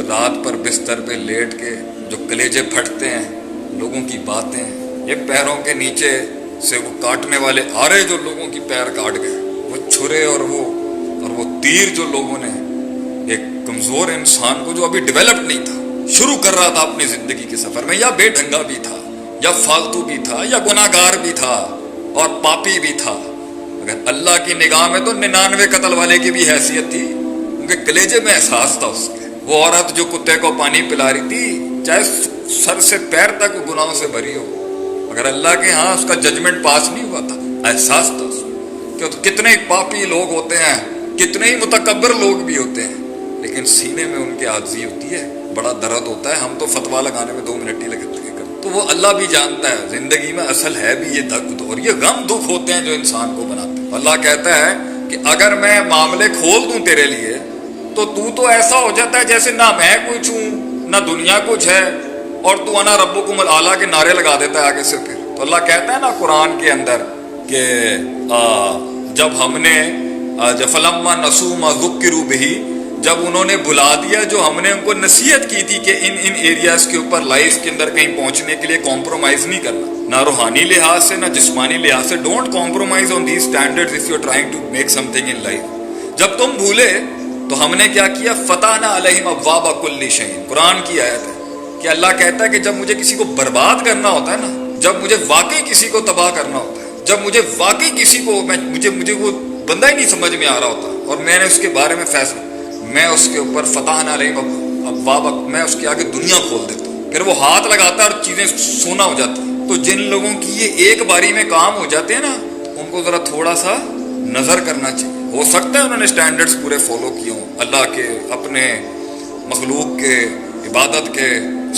رات پر بستر پہ لیٹ کے جو کلیجے پھٹتے ہیں لوگوں کی باتیں، یہ پیروں کے نیچے سے وہ کاٹنے والے آرے جو لوگوں کی پیر کاٹ گئے، وہ چھرے اور وہ تیر جو لوگوں نے ایک کمزور انسان کو جو ابھی ڈیولپ نہیں تھا، شروع کر رہا تھا اپنی زندگی کے سفر میں، یا بے ڈھنگا بھی تھا یا فالتو بھی تھا یا گناہ گار بھی تھا اور پاپی بھی تھا، اگر اللہ کی نگاہ میں تو 99 قتل والے کی بھی حیثیت تھی، کیونکہ کلیجے میں احساس تھا اس کے۔ وہ عورت جو کتے کو پانی پلا رہی تھی، چاہے سر سے پیر تک گناہوں سے بھری ہو، اگر اللہ کے ہاں اس کا ججمنٹ پاس نہیں ہوا تھا، احساس تھا اس کو کہ کتنے ہی پاپی لوگ ہوتے ہیں، کتنے ہی متکبر لوگ بھی ہوتے ہیں، لیکن سینے میں ان کی عاجزی ہوتی ہے، بڑا درد ہوتا ہے، ہم تو فتویٰ لگانے میں 2 منٹ ہی لگتے ہیں، تو وہ اللہ بھی جانتا ہے زندگی میں اصل ہے بھی یہ دکھ اور یہ غم دکھ ہوتے ہیں جو انسان کو بناتے ہیں۔ اللہ کہتا ہے کہ اگر میں معاملے کھول دوں تیرے لیے تو ایسا ہو جاتا ہے جیسے نہ میں کچھ ہوں نہ دنیا کچھ ہے، اور تو انا ربکم الاعلیٰ کے نعرے لگا دیتا ہے آگے سے۔ پھر تو اللہ کہتا ہے نا قرآن کے اندر کہ جب ہم نے فلما نسوا ما ذکروا بہ، جب انہوں نے بھلا دیا جو ہم نے ان کو نصیحت کی تھی کہ ان ایریاز کے اوپر لائف کے اندر کہیں پہنچنے کے لیے کمپرومائز نہیں کرنا، نہ روحانی لحاظ سے نہ جسمانی لحاظ سے، don't compromise on these standards if you are trying to make something in life. جب تم بھولے تو ہم نے کیا کیا، فتحنا علیہم ابواب کل شیء، قرآن کی آیت ہے کہ اللہ کہتا ہے کہ جب مجھے کسی کو برباد کرنا ہوتا ہے نا، جب مجھے واقعی کسی کو تباہ کرنا ہوتا ہے، جب مجھے واقعی کسی کو مجھے وہ بندہ ہی نہیں سمجھ میں آ رہا ہوتا اور میں نے اس کے بارے میں فیصلہ، میں اس کے اوپر فتحنا علیہم ابواب، میں اس کے آگے دنیا کھول دیتا ہوں، پھر وہ ہاتھ لگاتا ہے اور چیزیں سونا ہو جاتی ہیں۔ تو جن لوگوں کی یہ ایک باری میں کام ہو جاتے ہیں نا، ان کو ذرا تھوڑا سا نظر کرنا چاہیے، ہو سکتا ہے انہوں نے سٹینڈرڈز پورے فالو کیے ہوں، اللہ کے، اپنے مخلوق کے، عبادت کے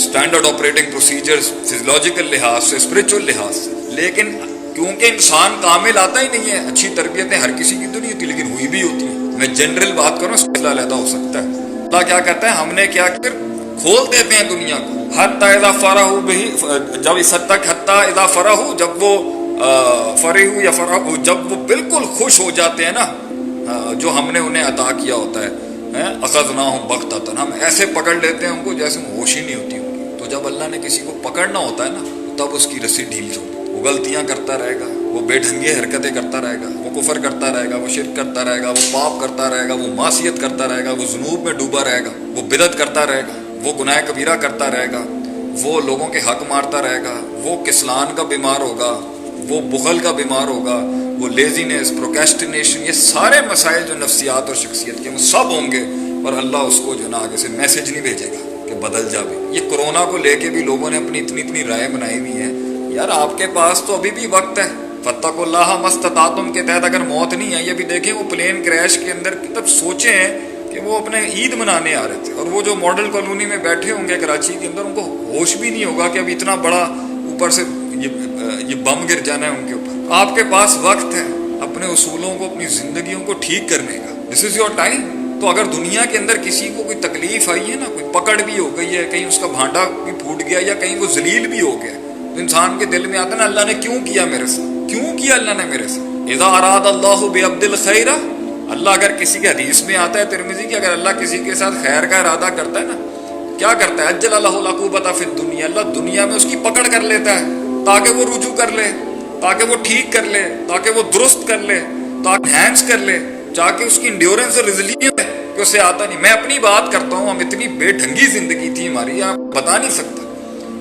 سٹینڈرڈ آپریٹنگ پروسیجرز، فزیولوجیکل لحاظ سے، اسپرچول لحاظ سے، لیکن کیونکہ انسان کامل آتا ہی نہیں ہے، اچھی تربیتیں ہر کسی کی تو نہیں ہوتی لیکن ہوئی بھی ہوتی ہیں، میں جنرل بات کروں، مسئلہ علیحدہ ہو سکتا ہے۔ اللہ کیا کہتا ہے، ہم نے کیا کر کھول دیتے ہیں دنیا کو، حتی اذا فرحوا بہ، جب اس حد تک، حتی اذا فرحوا، جب وہ فرحوا یا فرحوا، جب وہ بالکل خوش ہو جاتے ہیں نا جو ہم نے انہیں عطا کیا ہوتا ہے، اخذناہم بغتۃ، ہم ایسے پکڑ لیتے ہیں ان کو جیسے ہوش ہی نہیں ہوتی ان کی۔ تو جب اللہ نے کسی کو پکڑنا ہوتا ہے نا، تب اس کی رسی ڈھیل چھوڑ، وہ غلطیاں کرتا رہے گا، وہ بے ڈھنگے حرکتیں کرتا رہے گا، وہ کفر کرتا رہے گا، وہ شرک کرتا رہے گا، وہ پاپ کرتا رہے گا، وہ معصیت کرتا رہے گا، وہ ذنوب میں ڈوبا رہے گا، وہ بدعت کرتا رہے گا، وہ گناہ کبیرہ کرتا رہے گا، وہ لوگوں کے حق مارتا رہے گا، وہ کسلان کا بیمار ہوگا، وہ بخل کا بیمار ہوگا، وہ لیزینس، پروکیسٹینیشن، یہ سارے مسائل جو نفسیات اور شخصیت کے وہ سب ہوں گے، اور اللہ اس کو جو نا آگے سے میسج نہیں بھیجے گا کہ بدل جا بھی۔ یہ کرونا کو لے کے بھی لوگوں نے اپنی اتنی رائے بنائی ہوئی ہیں، یار آپ کے پاس تو ابھی بھی وقت ہے، فاتقوا اللہ ما استطعتم کے تحت اگر موت نہیں آئی، ابھی دیکھیں وہ پلین کریش کے اندر تب سوچیں کہ وہ اپنے عید منانے آ رہے تھے، اور وہ جو ماڈل کالونی میں بیٹھے ہوں گے کراچی کے اندر، ان کو ہوش بھی نہیں ہوگا کہ اب اتنا بڑا اوپر سے یہ بم گر جانا ہے ان کے اوپر۔ آپ کے پاس وقت ہے اپنے اصولوں کو، اپنی زندگیوں کو ٹھیک کرنے کا، دس از یور ٹائم۔ تو اگر دنیا کے اندر کسی کو کوئی تکلیف آئی ہے نا، کوئی پکڑ بھی ہو گئی ہے، کہیں اس کا بھانڈا بھی پھوٹ گیا یا کہیں وہ ذلیل بھی ہو گیا، تو انسان کے دل میں آتا ہے نا، اللہ نے کیوں کیا میرے ساتھ، کیوں کیا اللہ نے میرے ساتھ۔ اذا اراد اللہ بعبد الخیر، اللہ اگر کسی کے حدیث میں آتا ہے ترمذی کہ اگر اللہ کسی کے ساتھ خیر کا ارادہ کرتا ہے نا، کیا کرتا ہے، اجل اللہ العقوبۃ فی الدنیا، اللہ دنیا میں اس کی پکڑ کر لیتا ہے تاکہ وہ رجوع کر لے، تاکہ وہ ٹھیک کر لے، تاکہ وہ درست کر لے، تاکہ ہینڈز کر لے، تاکہ اس کی انڈیورنس اور ریزیلینس ہے کہ اسے آتا نہیں۔ میں اپنی بات کرتا ہوں، ہم اتنی بے ڈھنگی زندگی تھی ہماری، آپ بتا نہیں سکتا،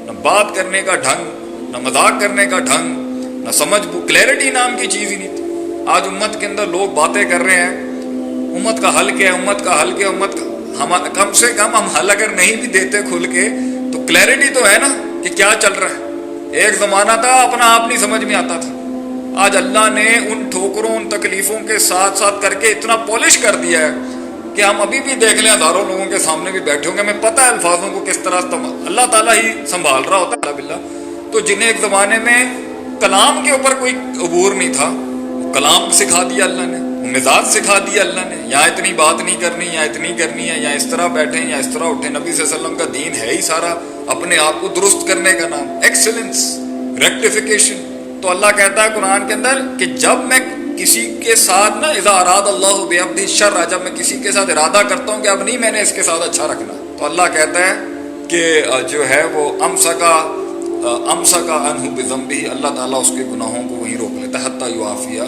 نہ بات کرنے کا ڈھنگ، نہ مذاق کرنے کا ڈھنگ، نہ سمجھ، کلیئرٹی نام کی چیز ہی نہیں تھی۔ آج امت کے اندر لوگ باتیں کر رہے ہیں، امت کا حل کیا ہے، امت کا حل کیا، امت کا کم سے کم ہم حل اگر نہیں بھی دیتے کھل کے تو کلیئرٹی تو ہے نا کہ کیا چل رہا ہے۔ ایک زمانہ تھا اپنا آپ نہیں سمجھ میں آتا تھا، آج اللہ نے ان ٹھوکروں، ان تکلیفوں کے ساتھ ساتھ کر کے اتنا پالش کر دیا ہے کہ ہم ابھی بھی دیکھ لیں، ہزاروں لوگوں کے سامنے بھی بیٹھے ہوں گے، ہمیں پتہ ہے الفاظوں کو کس طرح اللہ تعالیٰ ہی سنبھال رہا ہوتا ہے باللہ۔ تو جنہیں ایک زمانے میں کلام کے اوپر کوئی عبور نہیں تھا، کلام سکھا دیا اللہ نے، مزاج سکھا دیا اللہ نے، یہاں اتنی بات نہیں کرنی، یہاں اتنی کرنی ہے، یہاں اس طرح بیٹھیں، یا اس طرح اٹھیں۔ نبی صلی اللہ علیہ وسلم کا دین ہے ہی سارا اپنے آپ کو درست کرنے کا نام، ایکسلنس، ریکٹیفیکیشن۔ تو اللہ کہتا ہے قرآن کے اندر کہ جب میں کسی کے ساتھ نا، اذا اراد اللہ بعبدہ الشر، جب میں کسی کے ساتھ ارادہ کرتا ہوں کہ اب نہیں میں نے اس کے ساتھ اچھا رکھنا، تو اللہ کہتا ہے کہ جو ہے وہ امسکا انہو بذنبہ، اللہ تعالیٰ اس کے گناہوں کو وہیں روک لیتا ہے، حتی یعافیہ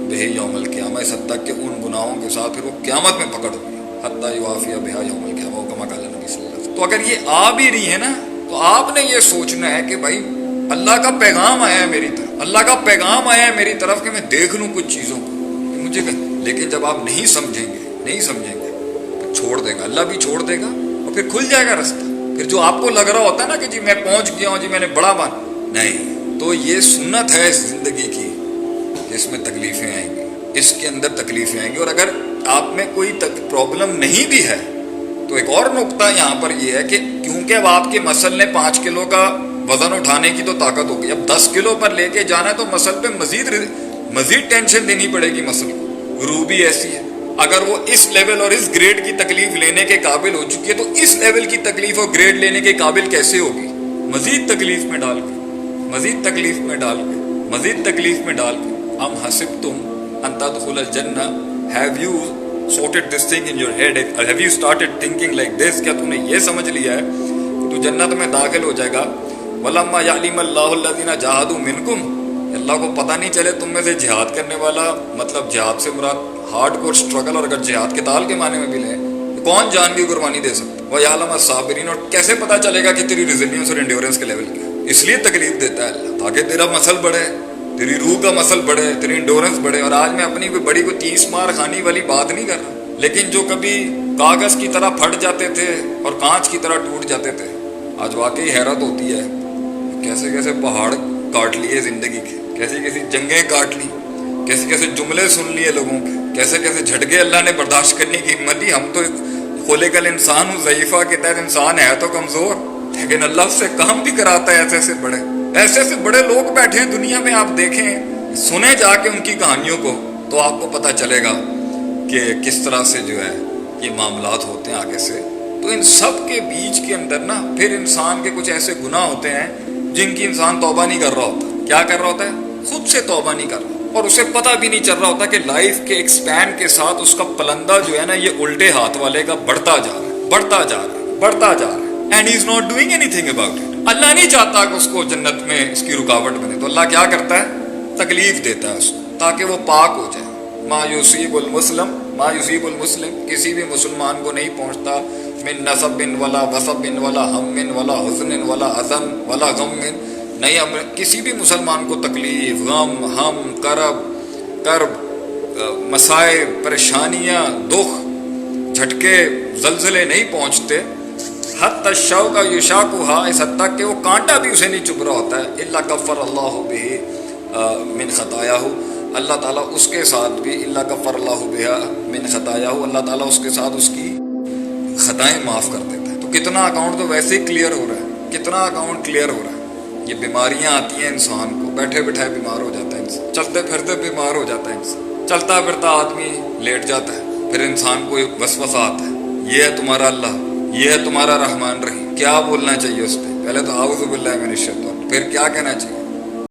بہ یوم القیامہ، اس حد تک کہ ان گناہوں کے ساتھ پھر وہ قیامت میں پکڑ ہوگی، حتی یعافیہ بہ یوم القیامہ، کما قال نبی صلی اللہ علیہ وسلم۔ تو اگر یہ آ بھی رہی ہے نا، تو آپ نے یہ سوچنا ہے کہ بھائی اللہ کا پیغام آیا ہے میری طرف، اللہ کا پیغام آیا ہے میری طرف کہ میں دیکھ لوں کچھ چیزوں کو کہ مجھے، لیکن جب آپ نہیں سمجھیں گے تو چھوڑ دے گا، اللہ بھی چھوڑ دے گا، اور پھر کھل جائے گا رستہ۔ پھر جو آپ کو لگ رہا ہوتا ہے نا کہ جی میں پہنچ گیا ہوں، جی میں نے بڑا بن، نہیں، تو یہ سنت ہے اس زندگی کی، اس میں تکلیفیں آئیں گی، اس کے اندر تکلیفیں آئیں گی۔ اور اگر آپ میں کوئی پرابلم نہیں بھی ہے تو ایک اور نقطہ یہاں پر یہ ہے کہ کیونکہ اب آپ کے مسل نے 5 کلو کا وزن اٹھانے کی تو طاقت ہوگی، اب 10 کلو پر لے کے جانا ہے تو مسل پہ مزید ٹینشن دینی پڑے گی۔ مسل کو روح بھی ایسی ہے، اگر وہ اس لیول اور اس گریڈ کی تکلیف لینے کے قابل ہو چکی ہے تو اس لیول کی تکلیف اور گریڈ لینے کے قابل کیسے ہوگی؟ مزید تکلیف میں ڈال کے، مزید تکلیف میں ڈال کے، مزید تکلیف میں ڈال کے۔ ام حسبتم ان تدخلوا الجنہ، have you sorted this thing in your head, have you started thinking like this، کیا تم نے یہ سمجھ لیا ہے کہ تو جنت میں داخل ہو جائے گا؟ وَلَمَّا يَعْلِمَ اللَّهُ الَّذِينَ جَاهَدُوا مِنْكُمْ، اللہ کو پتہ نہیں چلے تم میں سے جہاد کرنے والا، مطلب جہاد سے مراد ہارڈ کور اسٹرگل، اور اگر جہاد کے تال کے معنی میں بھی لیں تو کون جان کی قربانی دے سکتا؟ وَيَعْلَمَ الصَّابِرِينَ، اور کیسے پتہ چلے گا کہ تیری ریزیلینس اور انڈیورنس کے لیول کیا ہے؟ اس لیے تکلیف دیتا ہے اللہ، تاکہ تیرا مسل بڑھے، تیری روح کا مسل بڑھے، تیری انڈورنس بڑھے۔ اور آج میں اپنی کوئی بڑی کو 30 مار خانی والی بات نہیں کر رہا، لیکن جو کبھی کاغذ کی طرح پھٹ جاتے تھے اور کانچ کی طرح ٹوٹ جاتے تھے، آج واقعی حیرت ہوتی ہے کیسے کیسے پہاڑ کاٹ لیے زندگی کے، کیسی کیسی جنگیں کاٹ لی، کیسے کیسے جملے سن لیے لوگوں کے، کیسے کیسے جھٹکے اللہ نے برداشت کرنے کی ہمت دی۔ ہم تو خلق الانسان ضعیفہ کے تحت انسان ہے تو کمزور، لیکن اللہ اس سے کام بھی کراتا ہے۔ ایسے ایسے بڑے لوگ بیٹھے ہیں دنیا میں، آپ دیکھیں، سنیں جا کے ان کی کہانیوں کو تو آپ کو پتہ چلے گا کہ کس طرح سے جو ہے یہ معاملات ہوتے ہیں آگے سے۔ تو ان سب کے بیچ کے اندر نا پھر انسان کے کچھ ایسے گناہ ہوتے ہیں جن کی انسان توبہ نہیں کر رہا ہوتا۔ کیا کر رہا ہوتا ہے؟ خود سے توبہ نہیں کر رہا، اور اسے پتہ بھی نہیں چل رہا ہوتا کہ لائف کے ایکسپین کے ساتھ اس کا پلندہ جو ہے نا یہ الٹے ہاتھ والے کا بڑھتا جا رہا ہے، بڑھتا جا رہا ہے، بڑھتا جا رہا ہے، and he is not doing anything about it. اللہ نہیں چاہتا کہ اس کو جنت میں اس کی رکاوٹ بنے، تو اللہ کیا کرتا ہے؟ تکلیف دیتا ہے اس کو تاکہ وہ پاک ہو جائے۔ ما یصیب المسلم، کسی بھی مسلمان کو نہیں پہنچتا، من نصب ولا وصب ولا ہم ولا حزن ولا عزم ولا غم، نہیں کسی بھی مسلمان کو تکلیف، غم، ہم، کرب، مسائب، پریشانیاں، دکھ، جھٹکے، زلزلے نہیں پہنچتے۔ حتی الشوک یشاکھا، اس حد تک کہ وہ کانٹا بھی اسے نہیں چبھ رہا ہوتا ہے۔ الا کفر اللہ بہ من خطایاہ، اللہ تعالیٰ اس کے ساتھ بھی، الا کفر اللہ بہ من خطایاہ، اللہ تعالیٰ اس کے ساتھ اس کی خطائیں معاف کر دیتا ہے۔ تو کتنا اکاؤنٹ تو ویسے ہی کلیئر ہو رہا ہے، کتنا اکاؤنٹ کلیئر ہو رہا ہے۔ یہ بیماریاں آتی ہیں انسان کو، بیٹھے بیٹھائے بیمار ہو جاتا ہے انسان، چلتے پھرتے بیمار ہو جاتا ہے انسان، چلتا پھرتا آدمی لیٹ جاتا ہے، پھر انسان کو ایک وسوسہ آتا ہے، یہ ہے تمہارا اللہ، یہ ہے تمہارا رحمان رحیم، کیا بولنا چاہیے اس پہ؟ پہلے تو اعوذ باللہ من الشیطان، پھر کیا کہنا چاہیے؟